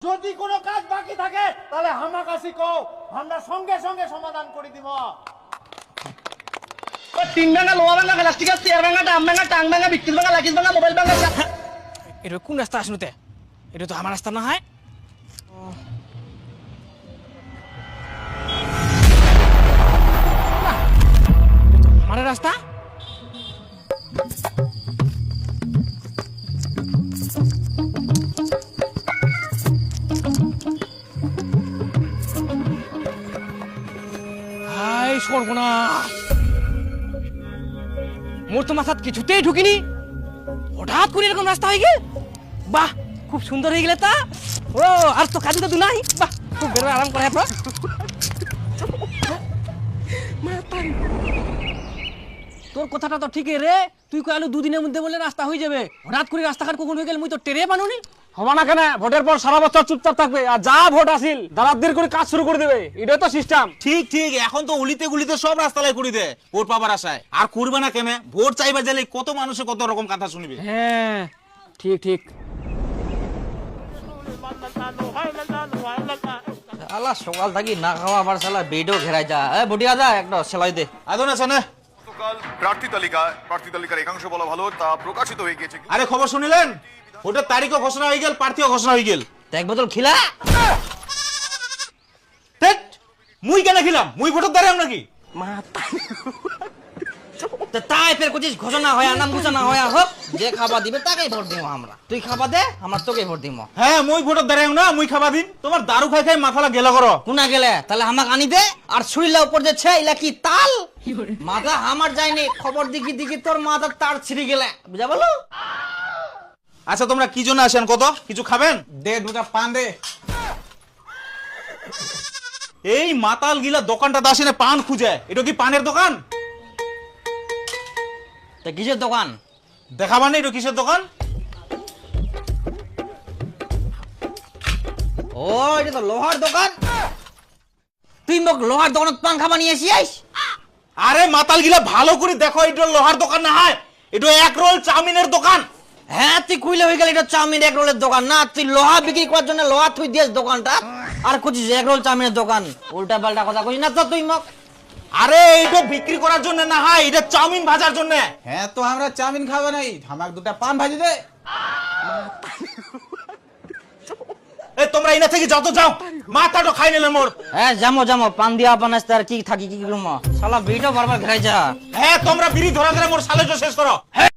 যদি কোনো কাজ বাকি থাকে তাহলে হামাকাশি কও, আমরা সঙ্গে সঙ্গে সমাধান করে দিব। তিন ভাঙা লোহা ভাঙা প্লাস্টিক চেয়ার ভাঙা ডাম ভাঙা টাং ভাঙা বিক্রি ভাঙা লাকিস ভাঙা মোবাইল ভাঙা। এটা কোন রাস্তা আসনুতে? এটা তো আমার রাস্তা না হয়। আমার রাস্তা হাই সর্বনাশ, মোর তো মাথাত কিছুতেই ঢুকিনি, হঠাৎ করে এরকম রাস্তা হয়ে গেল। বাহ, খুব সুন্দর হয়ে গেলে তা। ও আর তো কাজে তো নাই। বাহ, খুব বেরো আরাম করে তো। তোর কথাটা তো ঠিকই রে, তুই কয়ালু দুদিনের মধ্যে বলে রাস্তা হয়ে যাবে, হঠাৎ করে রাস্তাঘাট কখন হয়ে গেল মুই তো টেরে পানুনি। হবা না কেন? ভোটের পর সারা বছর চুপচাপ থাকবে, আর যা ভোট আসিল দাঁড়াদের করে কাজ শুরু করে দেবে, এটাই তো সিস্টেম। ঠিক ঠিক, এখন তো উলিতে গুলিতে সব রাস্তায় করে দে ভোট পাবার আশায়। আর করবে না কেন? ভোট চাইবা গেলে কত মানুষে কত রকম কথা শুনবে। হ্যাঁ ঠিক ঠিক। শালা সকাল থাকি না খাওয়া আবার শালা বেডও ঘেরাই যা। এ বডিয়া যা একটা সেলাই দে। আদন আছে না? গতকাল প্রার্থী তালিকার একাংশ বলা ভালো তা প্রকাশিত হয়ে গিয়েছে। আরে খবর শুনিলেন? ভোটের তারিখও ঘোষণা হয়ে গেল, প্রার্থীও ঘোষণা হয়ে গেল। এক বোতল খিলা। ধ্যাৎ, মুই কেন খিলাম? মুই ভোটের দাঁড়াম নাকি? তাই ফের কুচিস ঘোষণা হয় নাম ঘোষণা হয় হোক, যে খাবা দিবে তাকেই ভোট দিব আমরা। তুই খাবা দে, আমরা তোকে ভোট দিব। হ্যাঁ, মুই ভোটের দাঁড়াম না, মুই খাবা দিন। তোমার দারু খাই খাই মাথালা গেলা করো। কোনা গেলে তাহলে আমাকে আনি দে। আর শুইলা উপর যাচ্ছে এলা কি তাল মাথা আমার যায়নি, খবর দিকি দিকি তোর মাথা তার ছিঁড়ে গেলে, বুঝা বলো। আচ্ছা, তোমরা কি জন্য আসেন? কত কিছু খাবেন? দে দুটা পান দে। এই মাতাল গিলা দোকানটা দাসে না পান খুঁজে, এটা কি পানের দোকান? তা কিসের দোকান? দেখাবা না এটা কিসের দোকান? ও এটা তো লোহার দোকান। তুই মোক লোহার দোকানত পান খাবা নিয়ে আসিস? আরে মাতাল গিলা ভালো করে দেখো, এটা লোহার দোকান না হয়, এটা এক রোল চাউমিনের দোকান। হ্যাঁ তুই কইলে হয়ে গেল এটা চাউমিন এক রোলের দোকান না, তুই লোহা বিক্রি করার জন্য লোহা থুই দিয়েছ দোকানটা, আর কুচিস এক রোল চাউমিনের দোকান। উল্টা পাল্টা কথা কইস না তো তুই মোক। আরে এটা বিক্রি করার জন্য না হয়, এটা চাউমিন ভাজার জন্য। হ্যাঁ তো আমরা চাউমিন খাবো নাই, আমাকে দুটা পান ভাজি দে। এ তোমরা এনা থেকে যাও তো, যাও, মাথাটা খাই নিলে মোর। হ্যাঁ জামো জামো, পান দিয়া বানাইতে আর কি থাকি কি করবো, শালা বিড়িটা বারবার ঘেরাই যা। হ্যাঁ, তোমরা বিড়ি ধরা ধরে মোর সালেজও শেষ করো।